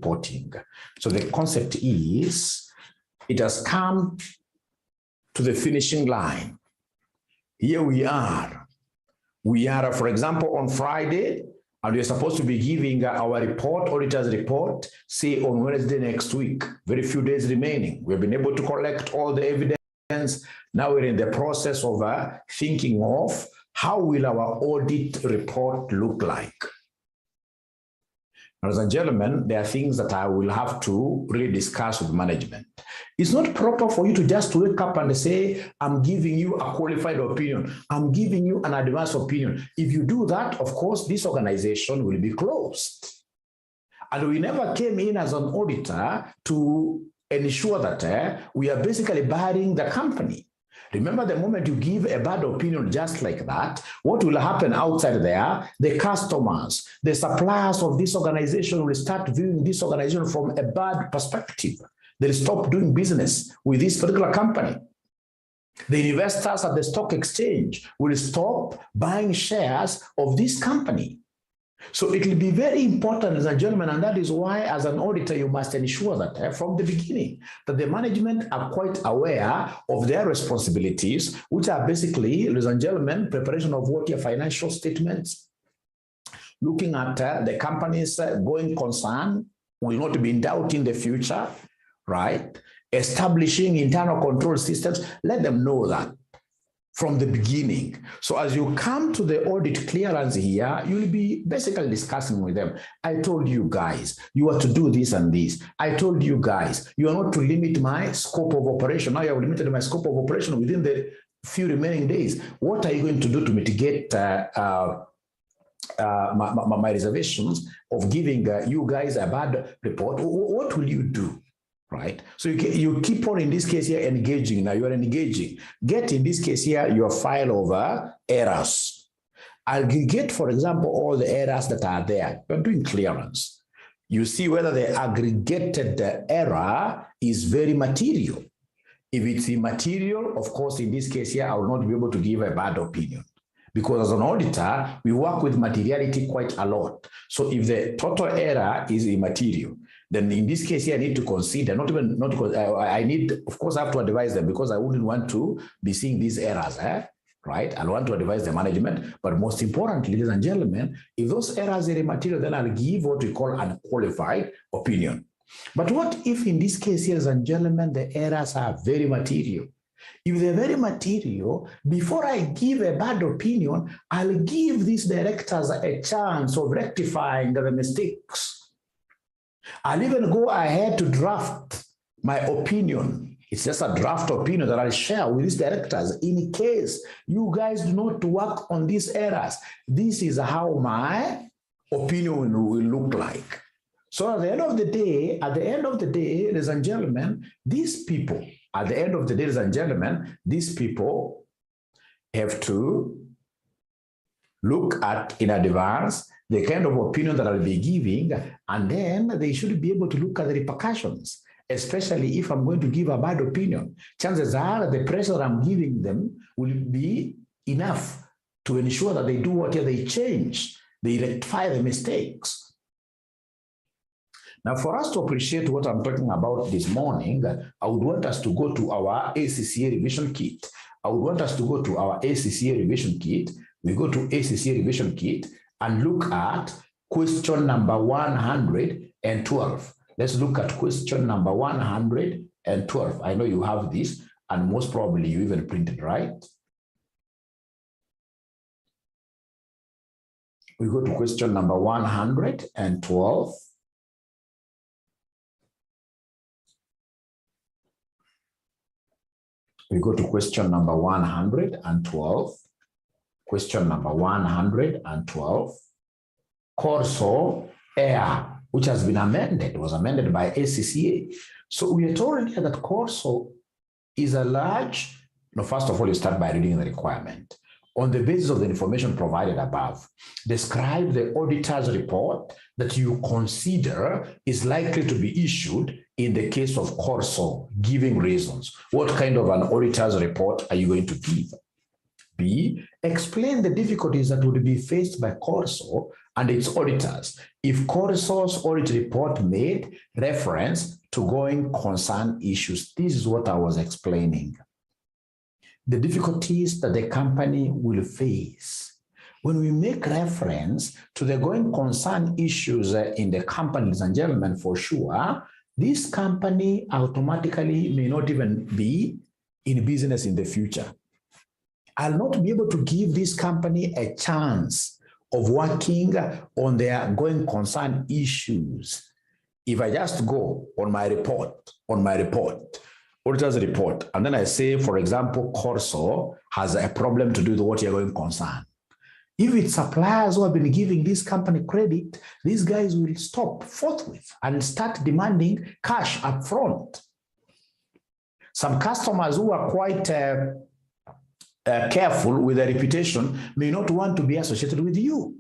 reporting. So the concept is, it has come to the finishing line. Here we are. We are, for example, on Friday, and we're supposed to be giving our report, auditor's report, say on Wednesday next week. Very few days remaining. We've been able to collect all the evidence. Now we're in the process of thinking of how will our audit report look like. Ladies and gentlemen, there are things that I will have to really discuss with management. It's not proper for you to just wake up and say, I'm giving you a qualified opinion. I'm giving you an advanced opinion. If you do that, of course, this organization will be closed. And we never came in as an auditor to ensure that we are basically burying the company. Remember, the moment you give a bad opinion just like that, what will happen outside there? The customers, the suppliers of this organization will start viewing this organization from a bad perspective. They'll stop doing business with this particular company. The investors at the stock exchange will stop buying shares of this company. So it will be very important, ladies and gentlemen, and that is why as an auditor, you must ensure that from the beginning, that the management are quite aware of their responsibilities, which are basically, ladies and gentlemen, preparation of what your financial statements, looking at the company's going concern, will not be in doubt in the future, right? Establishing internal control systems, let them know that from the beginning. So as you come to the audit clearance here, you'll be basically discussing with them. I told you guys, you are to do this and this. I told you guys, you are not to limit my scope of operation. Now you have limited my scope of operation within the few remaining days. What are you going to do to mitigate my reservations of giving you guys a bad report? What will you do? Right? So you keep on, in this case here, engaging. Now you are engaging. Get, in this case here, your file of errors. Aggregate, for example, all the errors that are there. You're doing clearance. You see whether the aggregated error is very material. If it's immaterial, of course, in this case here, I will not be able to give a bad opinion. Because as an auditor, we work with materiality quite a lot. So if the total error is immaterial, then in this case here, I need to consider, I need, of course, I have to advise them, because I wouldn't want to be seeing these errors, right? I want to advise the management, but most importantly, ladies and gentlemen, if those errors are immaterial, then I'll give what we call unqualified opinion. But what if in this case, ladies and gentlemen, the errors are very material? If they're very material, before I give a bad opinion, I'll give these directors a chance of rectifying the mistakes. I'll even go ahead to draft my opinion. It's just a draft opinion that I'll share with these directors. In case you guys do not work on these errors, this is how my opinion will look like. So at the end of the day, ladies and gentlemen, these people, at the end of the day, ladies and gentlemen, these people have to look at in advance the kind of opinion that I'll be giving, and then they should be able to look at the repercussions, especially if I'm going to give a bad opinion. Chances are the pressure I'm giving them will be enough to ensure that they do whatever they change, they rectify the mistakes. Now, for us to appreciate what I'm talking about this morning, I would want us to go to our ACCA revision kit. I would want us to go to our ACCA revision kit. We go to ACCA revision kit and look at question number 112. Let's look at question number 112. I know you have this, and most probably you even printed, right? We go to question number 112. We go to question number 112. Question number 112. Corso Air, which has been amended, was amended by ACCA. So we are told here that Corso is a large, first of all, you start by reading the requirement. On the basis of the information provided above, describe the auditor's report that you consider is likely to be issued in the case of Corso, giving reasons. What kind of an auditor's report are you going to give? B, explain the difficulties that would be faced by Corso and its auditors if Corso's audit report made reference to going concern issues. This is what I was explaining. The difficulties that the company will face when we make reference to the going concern issues in the company, ladies and gentlemen, for sure, this company automatically may not even be in business in the future. I'll not be able to give this company a chance of working on their going concern issues if I just go on my report, auditor's report, and then I say, for example, Corso has a problem to do with what you're going concern. If it's suppliers who have been giving this company credit, these guys will stop forthwith and start demanding cash up front. Some customers who are quite careful with their reputation may not want to be associated with you.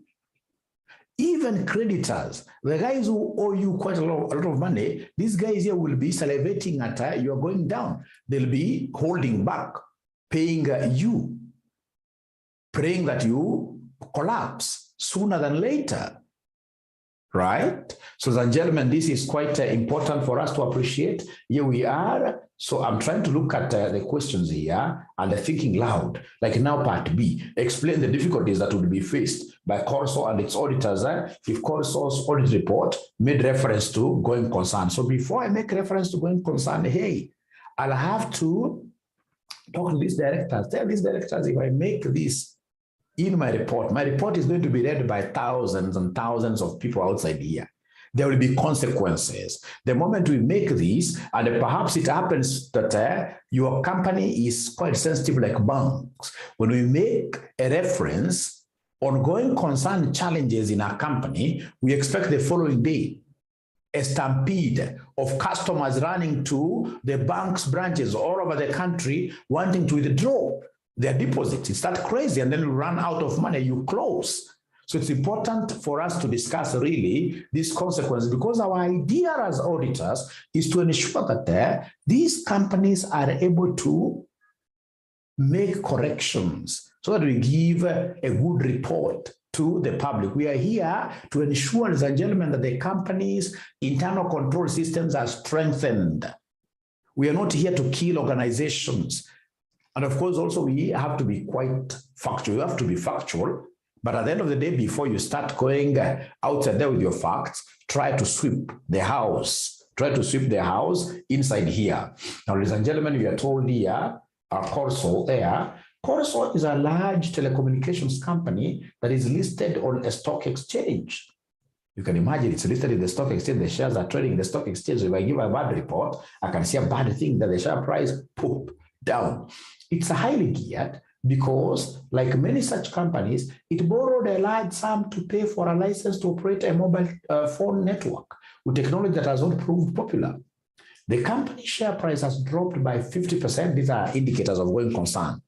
Even creditors, the guys who owe you quite a lot of money, these guys here will be salivating at you're going down. They'll be holding back, paying you, praying that you collapse sooner than later, right? So, ladies and gentlemen, this is quite important for us to appreciate. Here we are. So I'm trying to look at the questions here and thinking loud. Like now, part B, explain the difficulties that would be faced by Corso and its auditors if Corso's audit report made reference to going concern. So before I make reference to going concern, hey, I'll have to talk to these directors. Tell these directors, if I make this in my report is going to be read by thousands and thousands of people outside here. There will be consequences. The moment we make this, and perhaps it happens that your company is quite sensitive like banks, when we make a reference on going concern challenges in our company, we expect the following day a stampede of customers running to the bank's branches all over the country wanting to withdraw their deposits. It's that crazy, and then you run out of money, you close. So it's important for us to discuss really these consequences, because our idea as auditors is to ensure that these companies are able to make corrections so that we give a good report to the public. We are here to ensure, ladies and gentlemen, that the company's internal control systems are strengthened. We are not here to kill organizations. And of course, also we have to be quite factual. You have to be factual. But at the end of the day, before you start going outside there with your facts, try to sweep the house. Try to sweep the house inside here. Now, ladies and gentlemen, we are told here, Corso there. Corso is a large telecommunications company that is listed on a stock exchange. You can imagine it's listed in the stock exchange. The shares are trading in the stock exchange. So if I give a bad report, I can see a bad thing that the share price poof down. It's highly geared, because like many such companies, it borrowed a large sum to pay for a license to operate a mobile phone network with technology that has not proved popular. The company share price has dropped by 50%. These are indicators of going concern.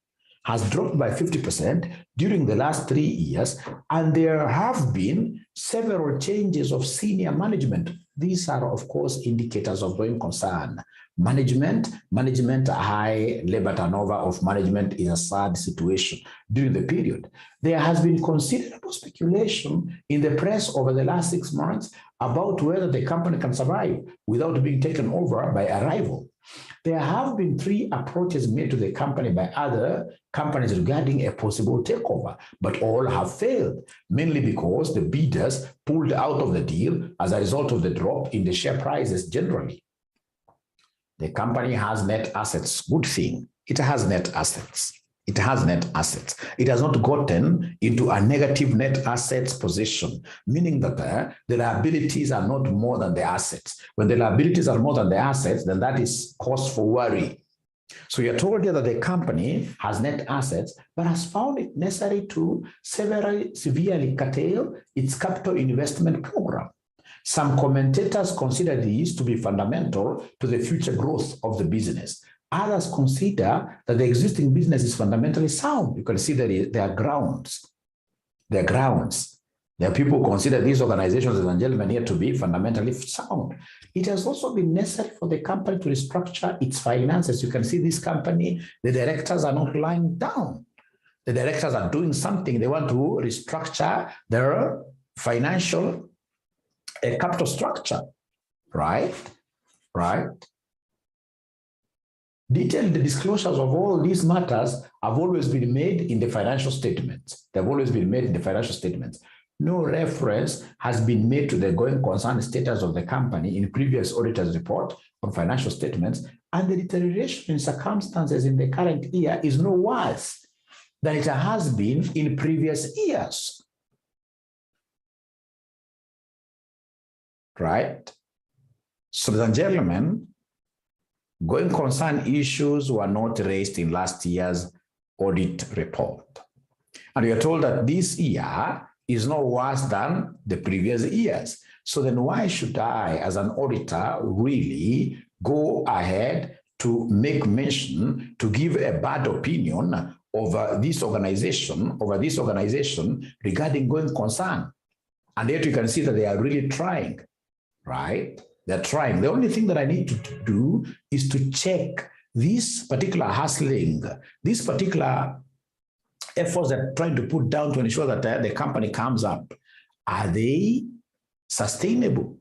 Has dropped by 50% during the last 3 years, and there have been several changes of senior management. These are, of course, indicators of going concern. Management, high labor turnover of management is a sad situation during the period. There has been considerable speculation in the press over the last 6 months about whether the company can survive without being taken over by a rival. There have been 3 approaches made to the company by other companies regarding a possible takeover, but all have failed, mainly because the bidders pulled out of the deal as a result of the drop in the share prices generally. The company has net assets. Good thing. It has net assets. It has net assets. It has not gotten into a negative net assets position, meaning that the liabilities are not more than the assets. When the liabilities are more than the assets, then that is cause for worry. So you're told here that the company has net assets, but has found it necessary to severely curtail its capital investment program. Some commentators consider these to be fundamental to the future growth of the business. Others consider that the existing business is fundamentally sound. You can see that there are grounds. There are grounds. There are people who consider these organizations, ladies and gentlemen, here to be fundamentally sound. It has also been necessary for the company to restructure its finances. You can see this company, the directors are not lying down. The directors are doing something. They want to restructure their financial capital structure, right? Detailed disclosures of all these matters have always been made in the financial statements. They've always been made in the financial statements. No reference has been made to the going concern status of the company in previous auditor's report on financial statements, and the deterioration in circumstances in the current year is no worse than it has been in previous years. Right? So, ladies and gentlemen, going concern issues were not raised in last year's audit report. And we are told that this year is no worse than the previous years. So then why should I, as an auditor, really go ahead to make mention, to give a bad opinion over this organization regarding going concern? And yet you can see that they are really trying, right? They're trying. The only thing that I need to do is to check this particular hustling, this particular efforts that are trying to put down to ensure that the company comes up. Are they sustainable,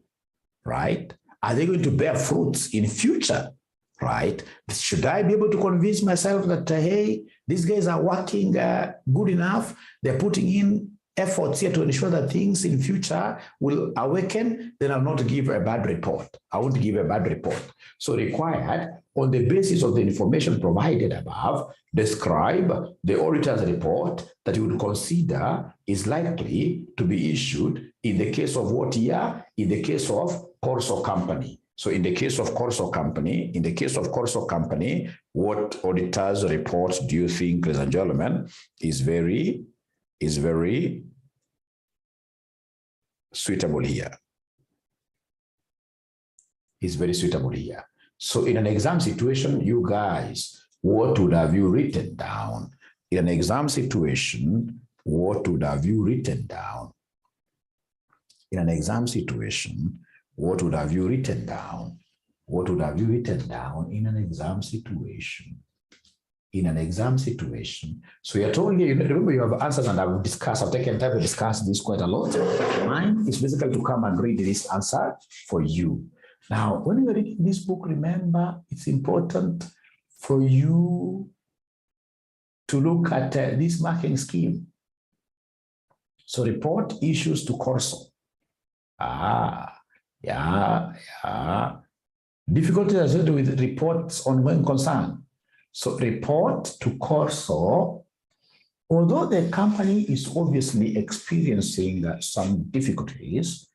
right? Are they going to bear fruits in future, right? Should I be able to convince myself that, hey, these guys are working good enough, they're putting in efforts here to ensure that things in future will awaken, then I'll not give a bad report. I won't give a bad report. So required, on the basis of the information provided above, describe the auditor's report that you would consider is likely to be issued in the case of what year? In the case of Corso Company. So in the case of Corso Company, what auditor's report do you think, ladies and gentlemen, is very suitable here? Is very suitable here. So in an exam situation, you guys, what would have you written down? In an exam situation, what would have you written down? In an exam situation, what would have you written down? What would have you written down in an exam situation? In an exam situation. So you're told here, remember you have answers, and I've taken time to discuss this quite a lot. Mine is basically to come and read this answer for you. Now, when you're reading this book, remember, it's important for you to look at this marking scheme. So report issues to Corso. Difficulties associated with reports on going concern. So report to Corso, although the company is obviously experiencing some difficulties,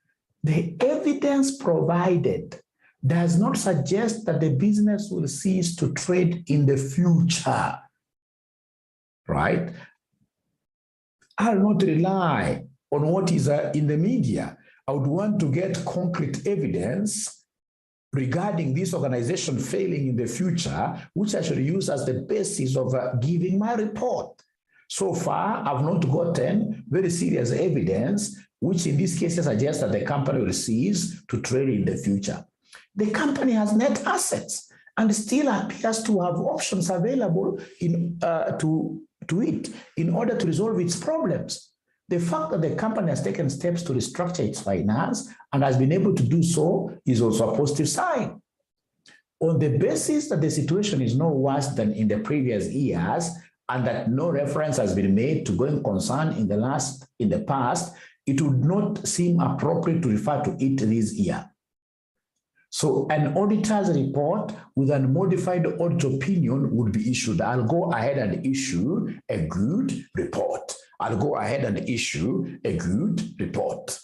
the evidence provided does not suggest that the business will cease to trade in the future, right? I'll not rely on what is in the media. I would want to get concrete evidence regarding this organization failing in the future, which I should use as the basis of giving my report. So far, I've not gotten very serious evidence, which in this case suggests that the company will cease to trade in the future. The company has net assets and still appears to have options available to it in order to resolve its problems. The fact that the company has taken steps to restructure its finance and has been able to do so is also a positive sign. On the basis that the situation is no worse than in the previous years and that no reference has been made to going concern in the past, it would not seem appropriate to refer to it this year. So an auditor's report with a modified audit opinion would be issued. I'll go ahead and issue a good report. I'll go ahead and issue a good report.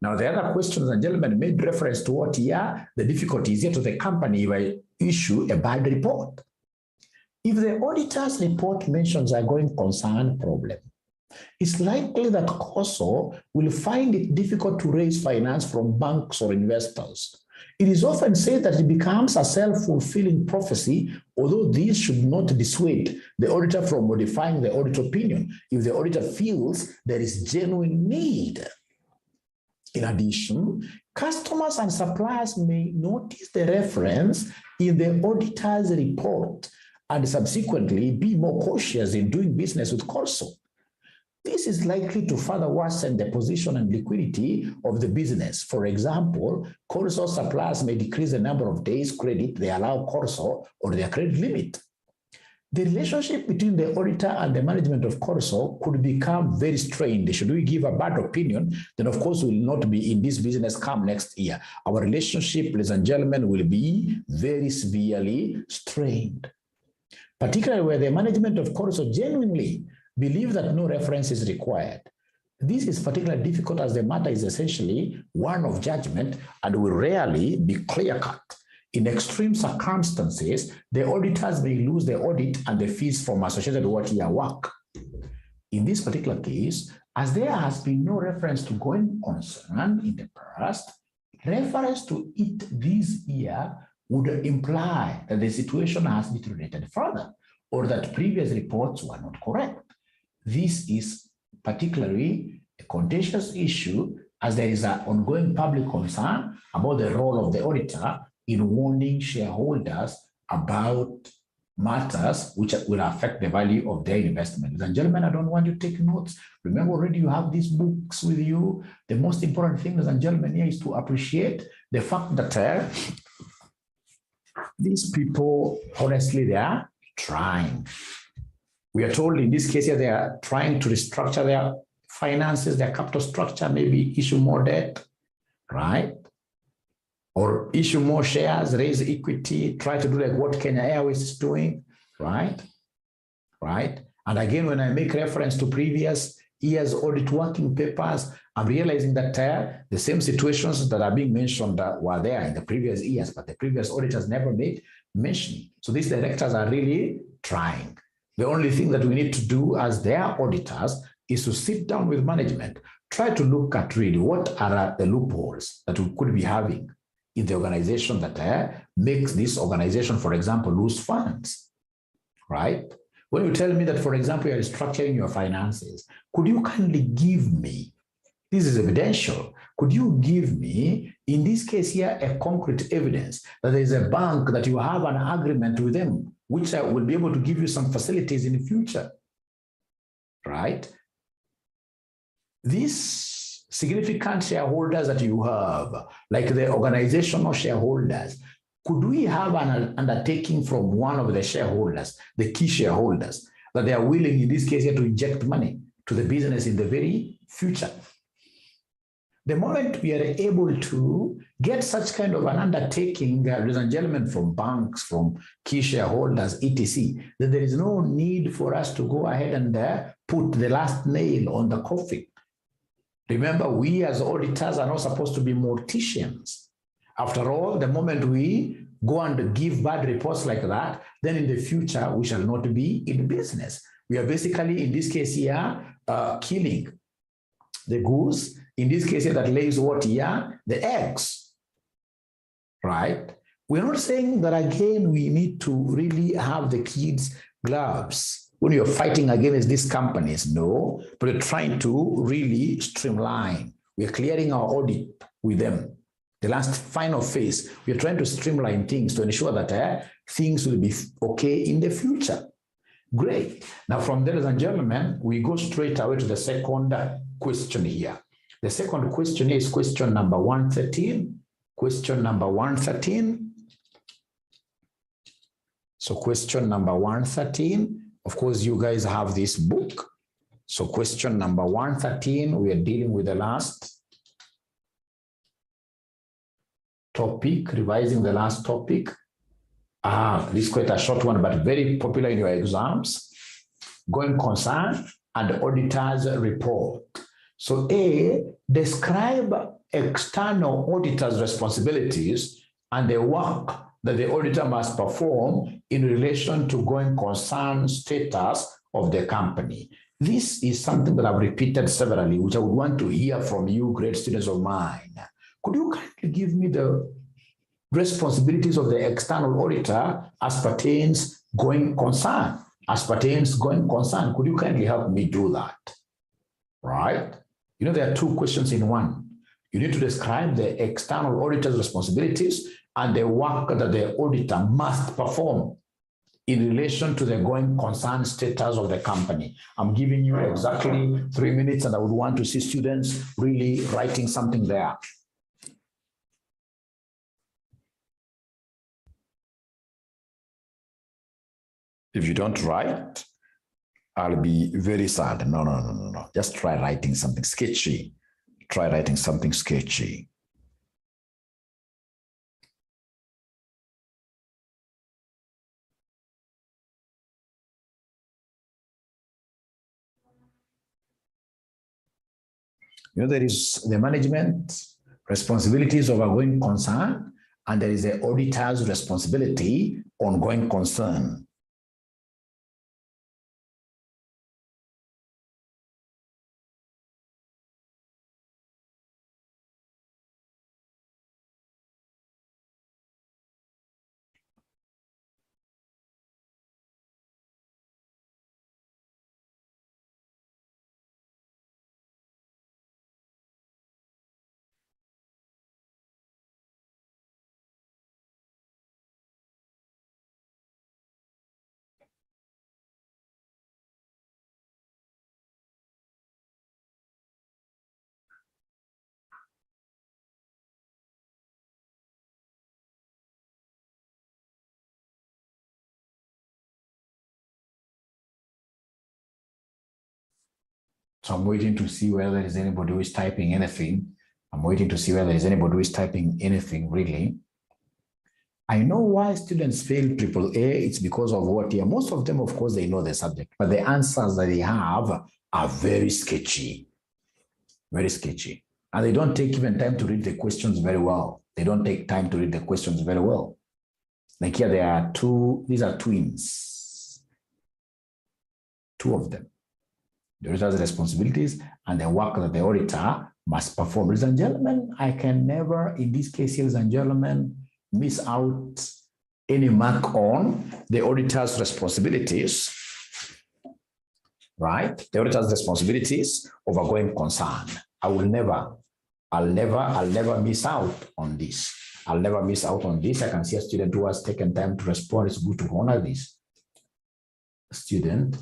Now, the other questions and gentlemen made reference to what year the difficulty is here to the company if I issue a bad report. If the auditor's report mentions a going concern problem, it's likely that Corso will find it difficult to raise finance from banks or investors. It is often said that it becomes a self-fulfilling prophecy, although this should not dissuade the auditor from modifying the audit opinion if the auditor feels there is genuine need. In addition, customers and suppliers may notice the reference in the auditor's report and subsequently be more cautious in doing business with Corso. this is likely to further worsen the position and liquidity of the business. For example, Corso suppliers may decrease the number of days credit they allow Corso or their credit limit. The relationship between the auditor and the management of Corso could become very strained. Should we give a bad opinion, then of course we will not be in this business come next year. Our relationship, ladies and gentlemen, will be very severely strained, particularly where the management of Corso genuinely believe that no reference is required. This is particularly difficult as the matter is essentially one of judgment and will rarely be clear-cut. In extreme circumstances, the auditors may lose the audit and the fees from associated year work. In this particular case, as there has been no reference to going concern in the past, reference to it this year would imply that the situation has deteriorated further or that previous reports were not correct. This is particularly a contentious issue as there is an ongoing public concern about the role of the auditor in warning shareholders about matters which will affect the value of their investment. Ladies and gentlemen, I don't want you to take notes. Remember already you have these books with you. The most important thing, ladies and gentlemen, here is to appreciate the fact that these people, honestly, they are trying. We are told in this case here, they are trying to restructure their finances, their capital structure, maybe issue more debt, right? Or issue more shares, raise equity, try to do like what Kenya Airways is doing, right? Right? And again, when I make reference to previous years' audit working papers, I'm realizing that the same situations that are being mentioned were there in the previous years, but the previous auditors never made mention. So these directors are really trying. The only thing that we need to do as their auditors is to sit down with management, try to look at really what are the loopholes that we could be having in the organization that makes this organization, for example, lose funds, right? When you tell me that, for example, you're restructuring your finances, could you kindly give me, this is evidential, could you give me, in this case here, a concrete evidence that there is a bank that you have an agreement with them, which will be able to give you some facilities in the future, right? These significant shareholders that you have, like the organizational shareholders, could we have an undertaking from one of the shareholders, the key shareholders, that they are willing, in this case here, to inject money to the business in the very future? The moment we are able to get such kind of an undertaking, ladies and gentlemen, from banks, from key shareholders, etc., then there is no need for us to go ahead and put the last nail on the coffin. Remember, we as auditors are not supposed to be morticians. After all, the moment we go and give bad reports like that, then in the future, we shall not be in business. We are basically, in this case here, killing the goose, in this case here, that lays what here? The eggs, right? We're not saying that, again, we need to really have the kids' gloves when you're fighting against these companies. No, but we're trying to really streamline. We're clearing our audit with them. The last final phase, we're trying to streamline things to ensure that things will be okay in the future. Great. Now, from there, ladies and gentlemen, we go straight away to the second question here. The second question is question number 113. Question number 113. So question number 113, of course, you guys have this book. So question number 113, we are dealing with the last topic, revising the last topic. This is quite a short one, but very popular in your exams. Going concern and auditor's report. So A, describe external auditor's responsibilities and the work that the auditor must perform in relation to going concern status of the company. This is something that I've repeated severally, which I would want to hear from you, great students of mine. Could you kindly give me the responsibilities of the external auditor as pertains going concern? As pertains going concern, could you kindly help me do that? Right? You know, there are two questions in one. You need to describe the external auditor's responsibilities and the work that the auditor must perform in relation to the going concern status of the company. I'm giving you exactly 3 minutes, and I would want to see students really writing something there. If you don't write, I'll be very sad. No. Just try writing something sketchy. Try writing something sketchy. There is the management responsibilities of a going concern, and there is the auditor's responsibility on going concern. So I'm waiting to see whether there is anybody who is typing anything. I'm waiting to see whether there is anybody who is typing anything, really. I know why students fail AAA. It's because of what here. Most of them, of course, they know the subject, but the answers that they have are very sketchy. Very sketchy. And they don't take even time to read the questions very well. They don't take time to read the questions very well. Like here, there are two, these are twins. Two of them. The auditor's responsibilities and the work that the auditor must perform. Ladies and gentlemen, I can never, in this case, ladies and gentlemen, miss out any mark on the auditor's responsibilities, right? The auditor's responsibilities of a going concern. I'll never miss out on this. I'll never miss out on this. I can see a student who has taken time to respond. It's good to honor this student.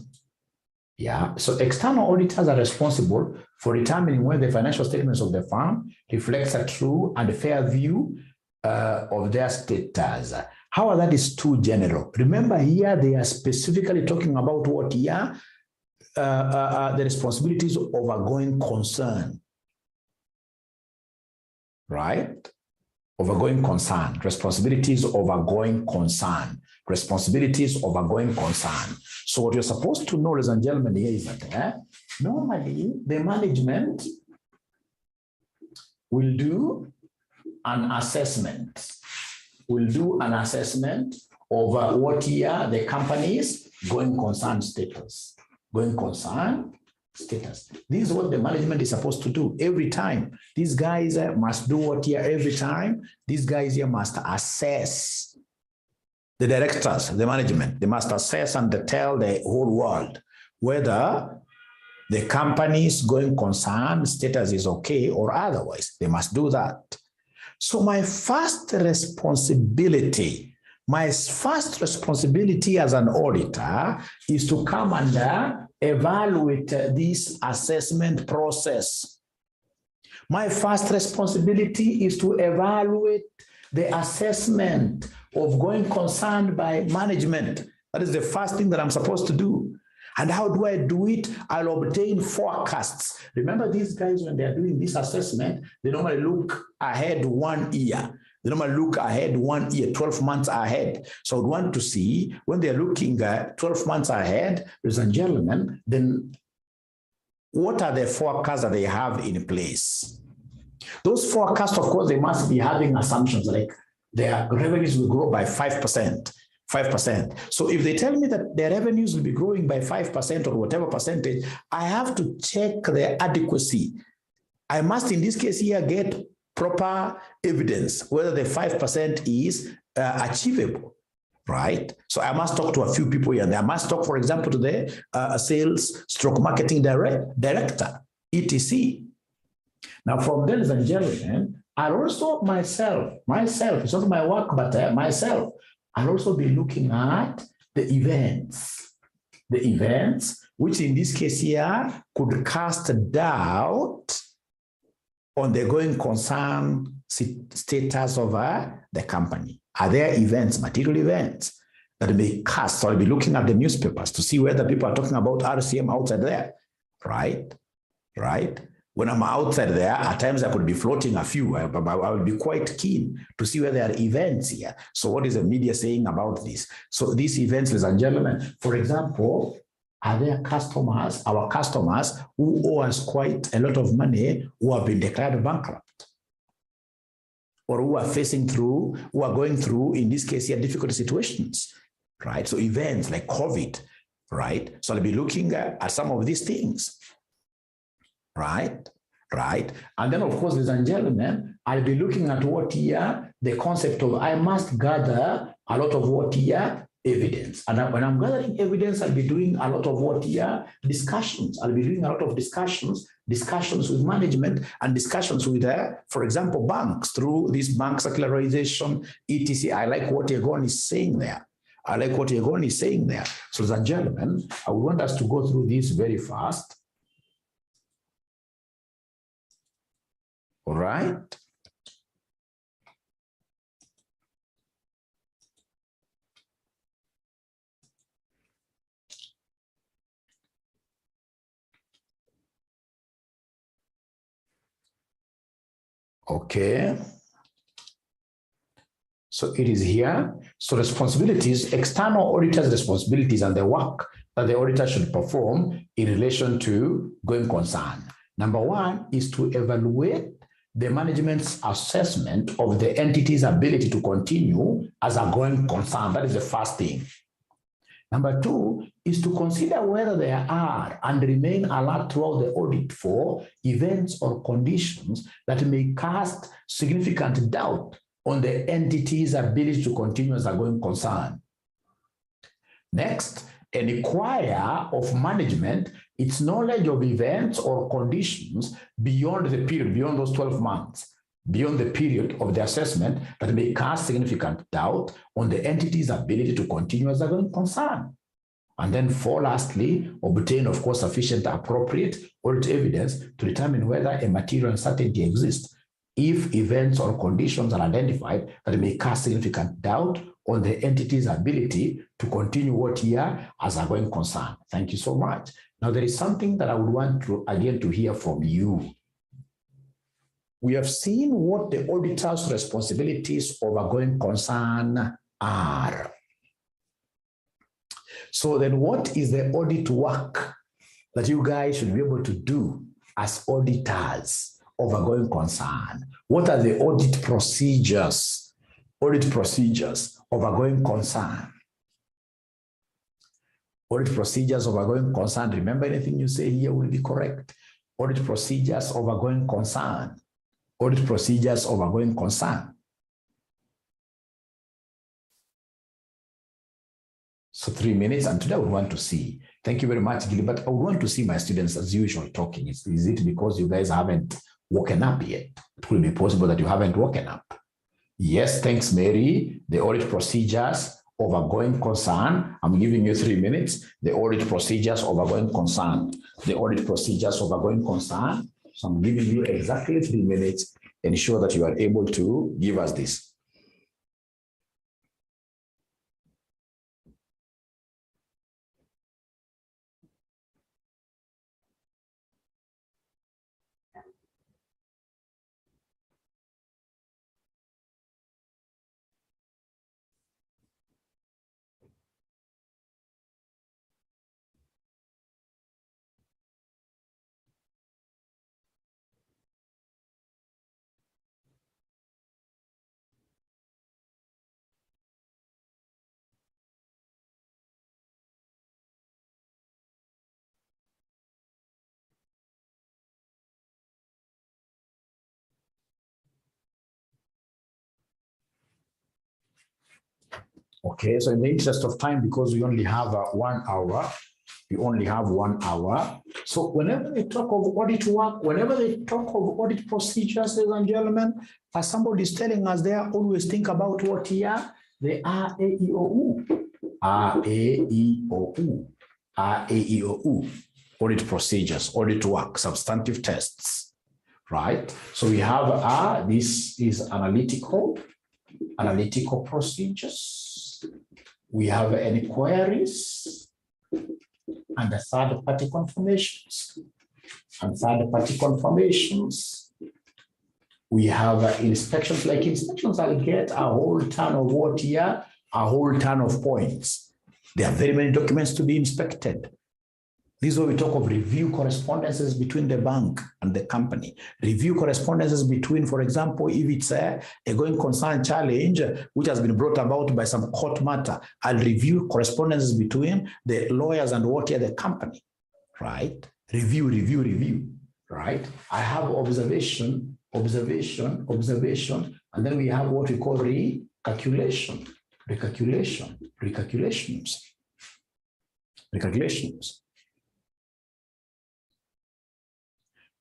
Yeah, so external auditors are responsible for determining whether the financial statements of the firm reflects a true and fair view of their status. However, that is too general. Remember here, they are specifically talking about what here? The responsibilities of a going concern, right? Of a going concern, responsibilities of a going concern, responsibilities of a going concern. So what you're supposed to know, ladies and gentlemen, here is that normally the management will do an assessment. Will do an assessment of what here the company's going concern status. Going concern status. This is what the management is supposed to do every time. These guys must do what here every time. These guys here must assess. The directors, the management, they must assess and tell the whole world whether the company's going concern status is okay or otherwise. They must do that. So my first responsibility as an auditor is to come and evaluate this assessment process. My first responsibility is to evaluate the assessment of going concern by management. That is the first thing that I'm supposed to do. And how do I do it? I'll obtain forecasts. Remember, these guys, when they're doing this assessment, they normally look ahead 1 year. They normally look ahead 1 year, 12 months ahead. So I would want to see when they're looking at 12 months ahead, ladies and gentlemen, then what are the forecasts that they have in place? Those forecasts, of course, they must be having assumptions like their revenues will grow by 5%. 5%. So if they tell me that their revenues will be growing by 5% or whatever percentage, I have to check their adequacy. I must, in this case here, get proper evidence whether the 5% is achievable, right? So I must talk to a few people here. I must talk, for example, to the sales stroke marketing director, etc. Now, from there, ladies and gentlemen, I'll also myself, it's not my work, but myself, I'll also be looking at the events, which in this case here could cast doubt on the going concern status of the company. Are there events, material events, that may cast, or be looking at the newspapers to see whether people are talking about RCM outside there, right? When I'm outside there, at times I could be floating a few, but I will be quite keen to see whether there are events here. So what is the media saying about this? So these events, ladies and gentlemen, for example, are there customers, our customers, who owe us quite a lot of money, who have been declared bankrupt, or who are going through, in this case here, difficult situations, right? So events like COVID, right? So I'll be looking at some of these things. Right. And then, of course, ladies and gentlemen, I'll be looking at what here, the concept of I must gather a lot of what here, evidence. And when I'm gathering evidence, I'll be doing a lot of what here, discussions. I'll be doing a lot of discussions with management and discussions with, for example, banks through this bank circularization, etc. I like what Egon is saying there. So, ladies and gentlemen, I would want us to go through this very fast. All right. Okay. So it is here. So responsibilities, external auditors' responsibilities and the work that the auditor should perform in relation to going concern. Number one is to evaluate the management's assessment of the entity's ability to continue as a going concern. That is the first thing. Number two is to consider whether there are and remain alert throughout the audit for events or conditions that may cast significant doubt on the entity's ability to continue as a going concern. Next, and inquire of management its knowledge of events or conditions beyond the period, beyond those 12 months, beyond the period of the assessment that may cast significant doubt on the entity's ability to continue as a going concern. And then lastly, obtain, of course, sufficient appropriate audit evidence to determine whether a material uncertainty exists if events or conditions are identified that may cast significant doubt on the entity's ability to continue what here as a going concern. Thank you so much. Now, there is something that I would want to, again, to hear from you. We have seen what the auditor's responsibilities of a going concern are. So then what is the audit work that you guys should be able to do as auditors of a going concern? What are the audit procedures of a going concern? Audit procedures of a going concern. Remember, anything you say here will be correct. Audit procedures of a going concern. Audit procedures of a going concern. So 3 minutes, and today I would want to see. Thank you very much, Gilbert. I would want to see my students as usual talking. Is it because you guys haven't woken up yet? It could be possible that you haven't woken up. Yes, thanks, Mary. The audit procedures of a going concern. I'm giving you 3 minutes. The audit procedures of a going concern. The audit procedures of a going concern. So I'm giving you exactly 3 minutes. Ensure that you are able to give us this. Okay, so in the interest of time, because we only have 1 hour, So whenever they talk of audit work, whenever they talk of audit procedures, ladies and gentlemen, as somebody is telling us there, always think about what here? the RAEOU. RAEOU. RAEOU. Audit procedures, audit work, substantive tests, right? So we have this is analytical procedures. We have inquiries and the third-party confirmations. And third-party confirmations. We have inspections. Like inspections, I'll get a whole ton of what here? A whole ton of points. There are very many documents to be inspected. This is where we talk of review correspondences between the bank and the company. Review correspondences between, for example, if it's a going concern challenge, which has been brought about by some court matter, I'll review correspondences between the lawyers and what here the company, right? Review, right? I have observation, and then we have what we call recalculations.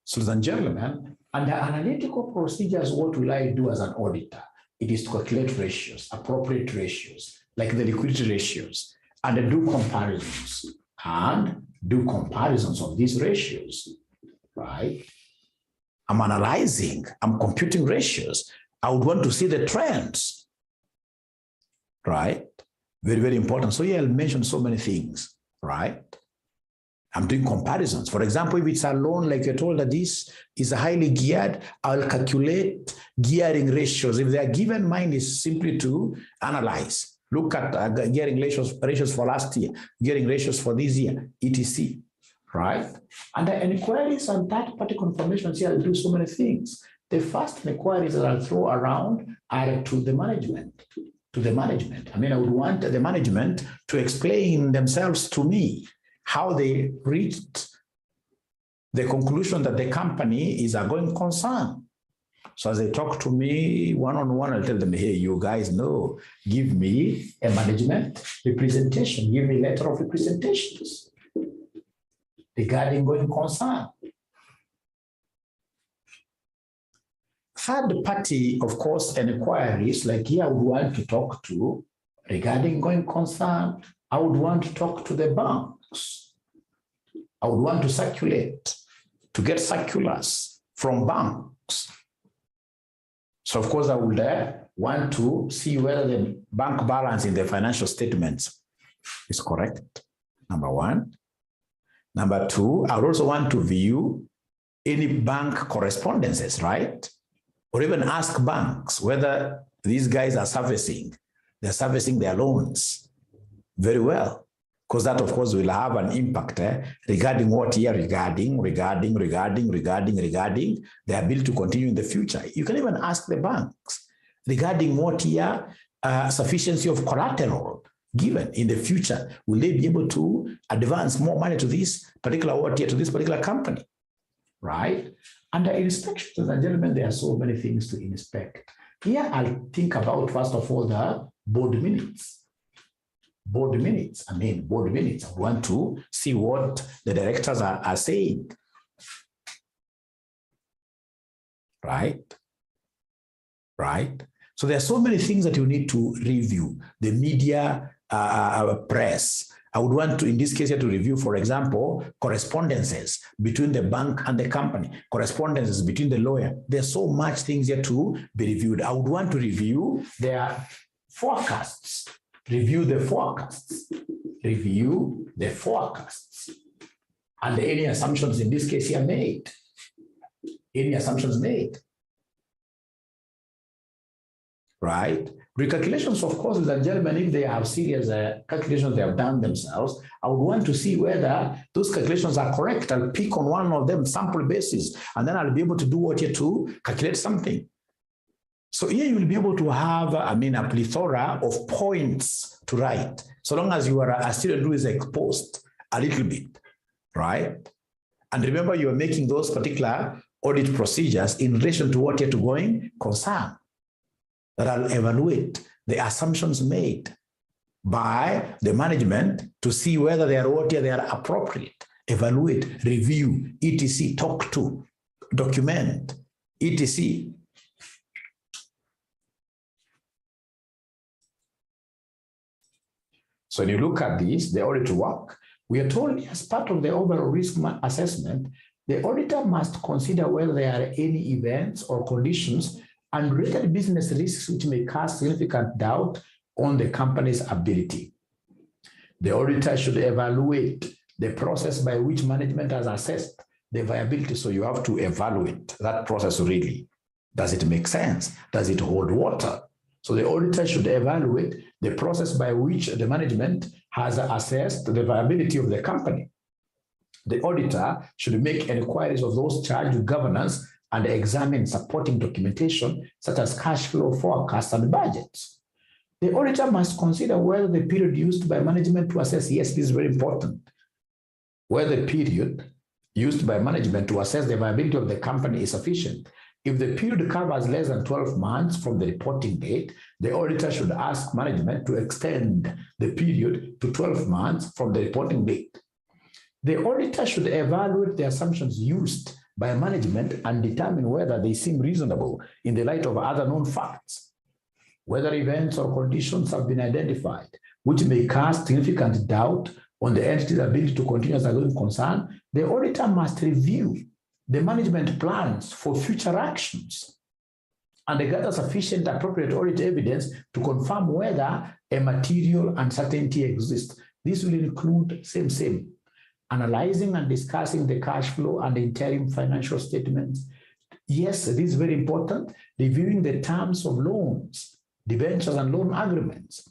So, ladies and gentlemen, under analytical procedures, what will I do as an auditor? It is to calculate ratios, appropriate ratios, like the liquidity ratios, and do comparisons. Of these ratios, right? I'm analyzing, I'm computing ratios. I would want to see the trends, right? Very, very important. So here I'll mention so many things, right? I'm doing comparisons. For example, if it's a loan, like you're told that this is highly geared, I'll calculate gearing ratios. If they are given, mine is simply to analyze. Look at gearing ratios for last year, gearing ratios for this year, etc. Right? And the inquiries and third-party confirmations here, I'll do so many things. The first inquiries that I'll throw around are to the management. I mean, I would want the management to explain themselves to me, how they reached the conclusion that the company is a going concern. So as they talk to me one-on-one, I'll tell them, hey, you guys know, give me a management representation, give me a letter of representations regarding going concern. Third party, of course, inquiries, like here I would want to talk to regarding going concern. I would want to talk to the banks. I would want to circulate, to get circulars from banks. So, of course, I would want to see whether the bank balance in the financial statements is correct, number one. Number two, I would also want to view any bank correspondences, right? Or even ask banks whether these guys are servicing their loans very well. Because that, of course, will have an impact regarding what here, regarding the ability to continue in the future. You can even ask the banks regarding what here, sufficiency of collateral given in the future. Will they be able to advance more money to this particular what here, to this particular company, right? Under inspections, ladies and gentlemen, there are so many things to inspect. Here, I'll think about, first of all, the board minutes. Board minutes. I want to see what the directors are saying. Right? So there are so many things that you need to review. The media, press. I would want to, in this case, to review, for example, correspondences between the bank and the company, correspondences between the lawyer. There's so much things here to be reviewed. I would want to review their forecasts. Review the forecasts. And any assumptions in this case here made. Any assumptions made. Right? Recalculations, of course, ladies and gentlemen, if they have serious calculations they have done themselves, I would want to see whether those calculations are correct. I'll pick on one of them, sample basis, and then I'll be able to do what here to calculate something. So here you will be able to have, a plethora of points to write, so long as you are a student who is exposed a little bit, right? And remember, you are making those particular audit procedures in relation to what you're going concern. That I'll evaluate the assumptions made by the management to see whether they are appropriate. Evaluate, review, etc., talk to, document, etc. So when you look at this, the audit work, we are told as part of the overall risk assessment, the auditor must consider whether there are any events or conditions and related business risks which may cast significant doubt on the company's ability. The auditor should evaluate the process by which management has assessed the viability. So you have to evaluate that process really. Does it make sense? Does it hold water? So the auditor should evaluate the process by which the management has assessed the viability of the company. The auditor should make inquiries of those charged with governance and examine supporting documentation such as cash flow forecasts and budgets. The auditor must consider whether the period used by management to assess, yes, this is very important, whether the period used by management to assess the viability of the company is sufficient. If the period covers less than 12 months from the reporting date, the auditor should ask management to extend the period to 12 months from the reporting date. The auditor should evaluate the assumptions used by management and determine whether they seem reasonable in the light of other known facts. Whether events or conditions have been identified which may cast significant doubt on the entity's ability to continue as a going concern, the auditor must review the management plans for future actions and gather sufficient appropriate audit evidence to confirm whether a material uncertainty exists. This will include analyzing and discussing the cash flow and interim financial statements. Yes, this is very important. Reviewing the terms of loans, debentures and loan agreements.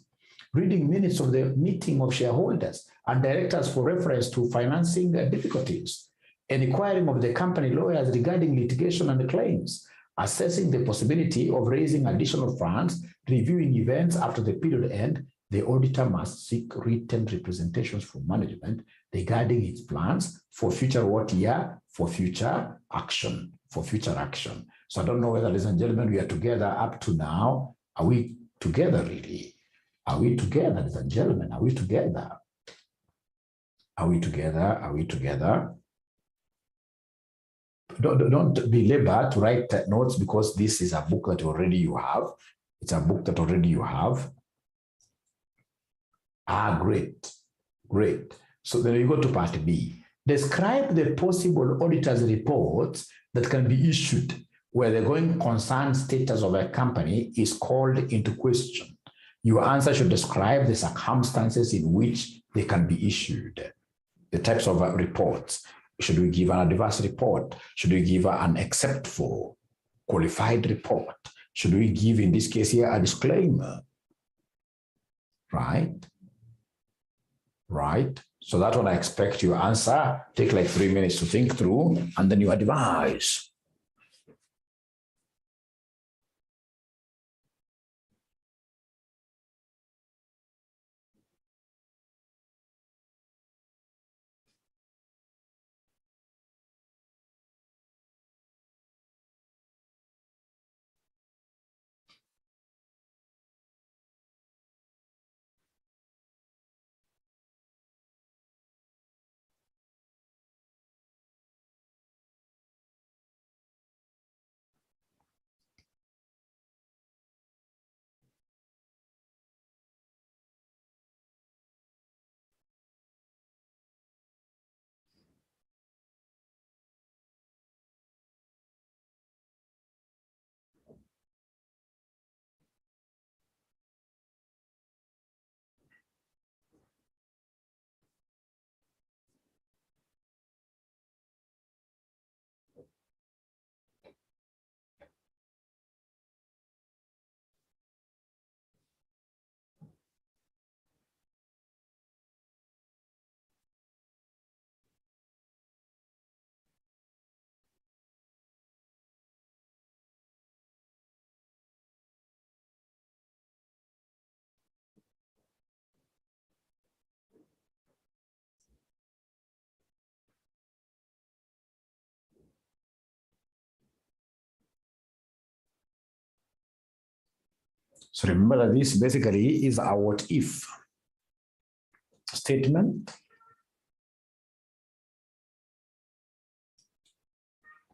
Reading minutes of the meeting of shareholders and directors for reference to financing difficulties. Inquiring of the company lawyers regarding litigation and claims. Assessing the possibility of raising additional funds. Reviewing events after the period end. The auditor must seek written representations from management regarding its plans for future what year? For future action. For future action. So I don't know whether, ladies and gentlemen, we are together up to now. Are we together really? Are we together, ladies and gentlemen? Are we together? Are we together? Are we together? Don't be labor to write notes because this is a book that already you have. It's a book that already you have. Great, great. So then you go to part B. Describe the possible auditor's reports that can be issued where the going concern status of a company is called into question. Your answer should describe the circumstances in which they can be issued. The types of reports. Should we give an adverse report? Should we give an except for qualified report? Should we give, in this case here, a disclaimer? Right? Right? So that one I expect your answer. Take like 3 minutes to think through, and then you advise. So remember that this basically is a what if statement.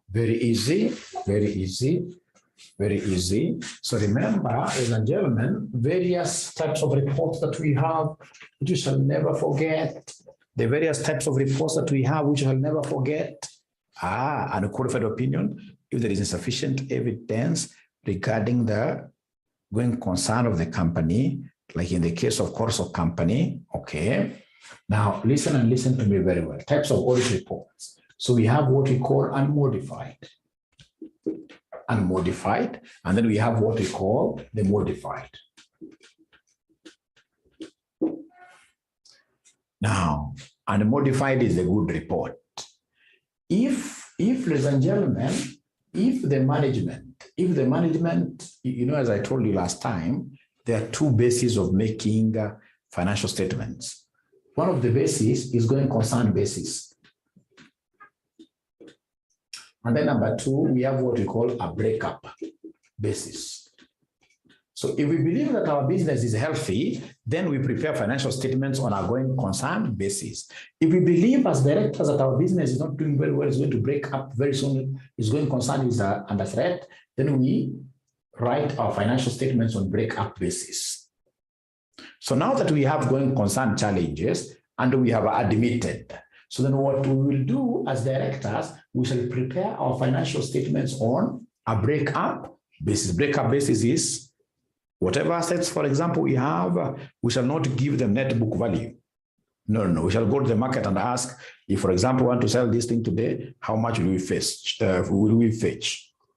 Very easy, very easy. Very easy. So remember, ladies and gentlemen, various types of reports that we have, which you shall never forget. The various types of reports that we have, which you shall never forget. And a qualified opinion, if there is insufficient evidence regarding the going concern of the company, like in the case of course of company, okay. Now, listen and listen to me very well. Types of audit reports. So we have what we call unmodified, and then we have what we call the modified. Now, unmodified is a good report. If ladies and gentlemen, if the management, you know, as I told you last time, there are two bases of making financial statements. One of the bases is going concern basis. And then number two, we have what we call a breakup basis. So if we believe that our business is healthy, then we prepare financial statements on a going concern basis. If we believe as directors that our business is not doing very well, it's going to break up very soon, is going concern is under threat, then we write our financial statements on breakup basis. So now that we have going concern challenges and we have admitted, so then what we will do as directors, we shall prepare our financial statements on a breakup basis. Breakup basis is whatever assets, for example, we have, we shall not give them net book value. No. We shall go to the market and ask, if, for example, we want to sell this thing today, how much will we fetch?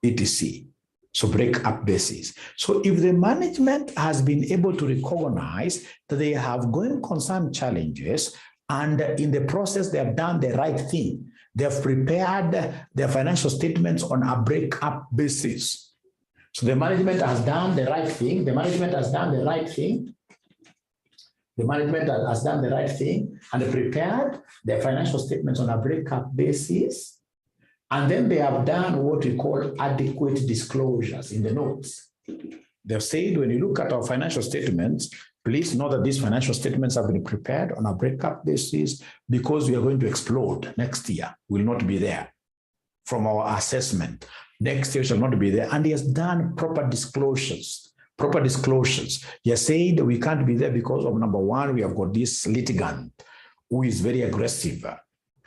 etc. So break-up basis. So if the management has been able to recognize that they have going concern challenges, and in the process they have done the right thing, they have prepared their financial statements on a break-up basis. So the management has done the right thing. The management has done the right thing. The management has done the right thing and prepared their financial statements on a break-up basis. And then they have done what we call adequate disclosures in the notes. They've said, when you look at our financial statements, please know that these financial statements have been prepared on a breakup basis because we are going to explode next year. We will not be there from our assessment. Next year shall not be there. And he has done proper disclosures. He has said we can't be there because of number one, we have got this litigant who is very aggressive,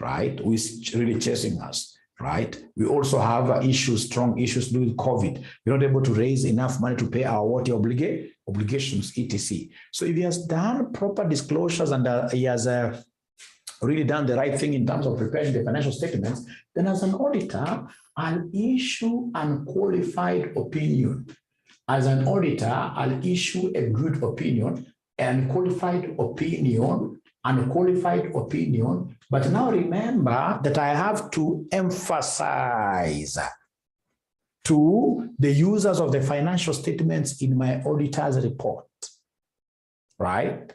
right? Who is really chasing us. Right? We also have issues, strong issues to do with COVID. We're not able to raise enough money to pay our obligations, etc. So if he has done proper disclosures and he has really done the right thing in terms of preparing the financial statements, then as an auditor, I'll issue unqualified opinion. As an auditor, I'll issue a good opinion, unqualified opinion, but now remember that I have to emphasize to the users of the financial statements in my auditor's report, right?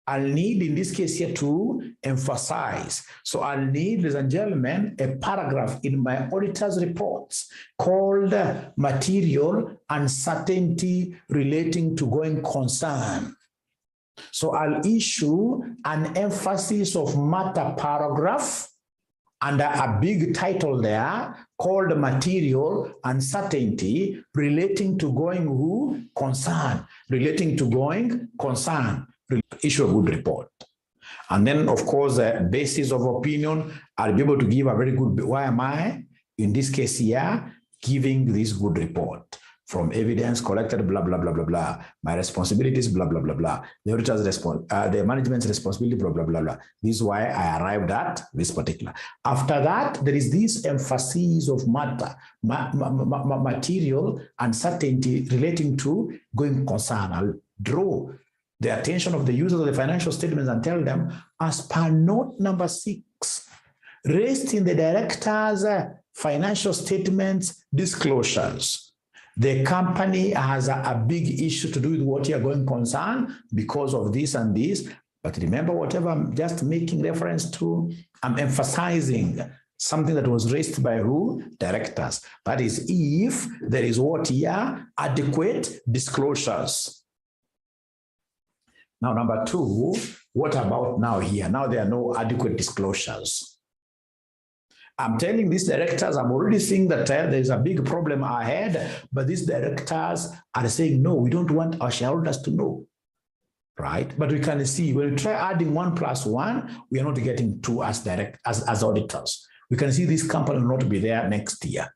I'll need, in this case here, to emphasize. So I'll need, ladies and gentlemen, a paragraph in my auditor's reports called Material Uncertainty Relating to Going Concern. So I'll issue an emphasis of matter paragraph under a big title there called Material Uncertainty Relating to Going Concern. Issue a good report. And then, of course, basis of opinion, I'll be able to give a very good, why am I, in this case here, giving this good report? From evidence collected, blah, blah, blah, blah, blah. My responsibilities, blah, blah, blah, blah. The auditor's the management's responsibility, blah, blah, blah, blah. This is why I arrived at this particular. After that, there is this emphasis of matter, material uncertainty relating to going concern. I'll draw the attention of the users of the financial statements and tell them, as per note number 6, raised in the director's financial statements disclosures, the company has a big issue to do with what you're going concern because of this and this. But remember, whatever I'm just making reference to, I'm emphasizing something that was raised by who? Directors. That is, if there is what here? Adequate disclosures. Now, number 2, what about now here? Now there are no adequate disclosures. I'm telling these directors, I'm already seeing that there's a big problem ahead, but these directors are saying, no, we don't want our shareholders to know, right? But we can see when we try adding 1 + 1, we are not getting 2 as auditors. We can see this company will not be there next year.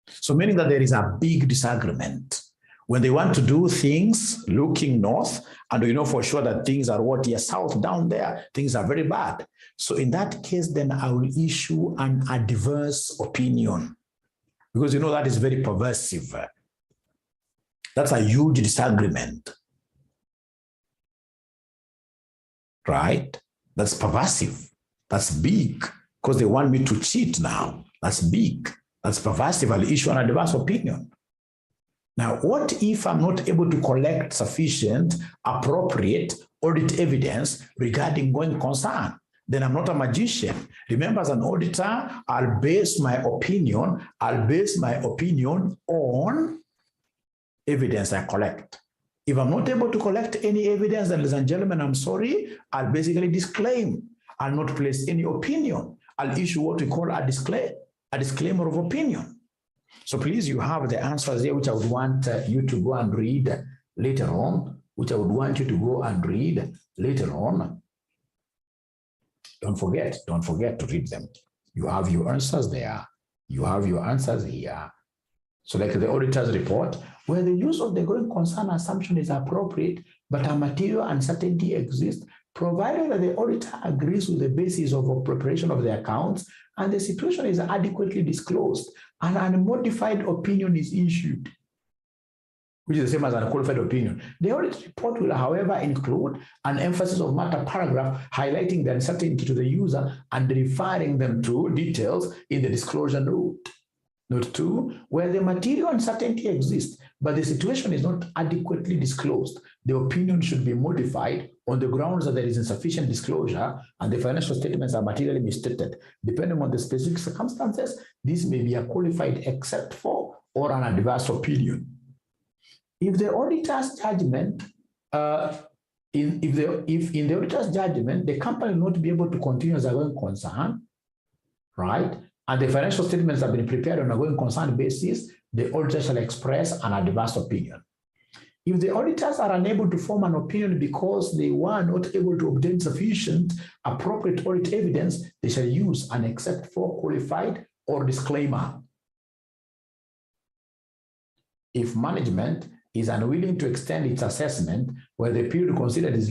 So meaning that there is a big disagreement. When they want to do things looking north, and we know for sure that things are what here south down there, things are very bad. So in that case, then I will issue an adverse opinion, because you know that is very pervasive. That's a huge disagreement, right? That's pervasive. That's big, because they want me to cheat now. That's big. That's pervasive. I'll issue an adverse opinion. Now, what if I'm not able to collect sufficient, appropriate audit evidence regarding going concern? Then I'm not a magician. Remember, as an auditor, I'll base my opinion on evidence I collect. If I'm not able to collect any evidence, then, ladies and gentlemen, I'm sorry, I'll basically disclaim. I'll not place any opinion. I'll issue what we call a disclaimer of opinion. So please, you have the answers here, which I would want you to go and read later on, Don't forget to read them. You have your answers there. You have your answers here. So like the auditor's report, where the use of the going concern assumption is appropriate, but a material uncertainty exists, provided that the auditor agrees with the basis of preparation of the accounts and the situation is adequately disclosed, and an unmodified opinion is issued, which is the same as an unqualified opinion. The audit report will, however, include an emphasis of matter paragraph highlighting the uncertainty to the user and referring them to details in the disclosure note. Note 2, where the material uncertainty exists, but the situation is not adequately disclosed, the opinion should be modified on the grounds that there is insufficient disclosure and the financial statements are materially misstated. Depending on the specific circumstances, this may be a qualified except for or an adverse opinion. If the auditor's judgment, in the auditor's judgment, the company will not be able to continue as a going concern, right? And the financial statements have been prepared on a going concern basis, the auditor shall express an adverse opinion. If the auditors are unable to form an opinion because they were not able to obtain sufficient appropriate audit evidence, they shall use an except for, qualified, or disclaimer. If management is unwilling to extend its assessment where the period considered is